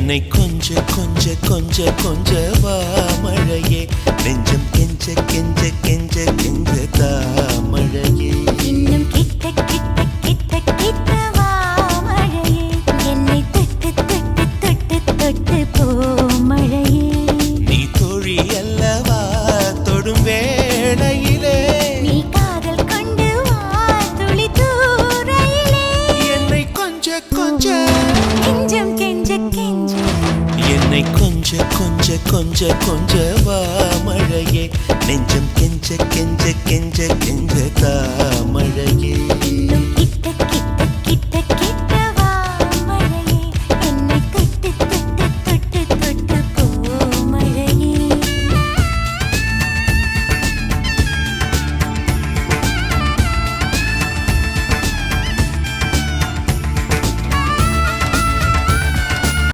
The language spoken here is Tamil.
என்னை கொஞ்ச கொஞ்ச கொஞ்ச கொஞ்ச வா மழையே நெஞ்சம் கெஞ்ச கெஞ்ச கெஞ்ச கெஞ்ச தா மழையே இன்னும் கிட்ட கிட்ட கிட்ட கிட்ட வா மழையே என்னை தொட்டு தொட்டு தொட்டு தொட்டு போ மழையே நீ தோழி அல்லவா தொடும் வேளையிலே நீ காதல் கொண்டு வா துளி தூரையிலே என்னை கொஞ்ச கொஞ்ச கெஞ்சம் கெஞ்ச கெஞ்ச என்னை கொஞ்ச கொஞ்ச கொஞ்ச கொஞ்ச வா மழையே நெஞ்சம் கெஞ்ச கெஞ்ச கெஞ்ச கெஞ்ச தா மழையே இன்னும்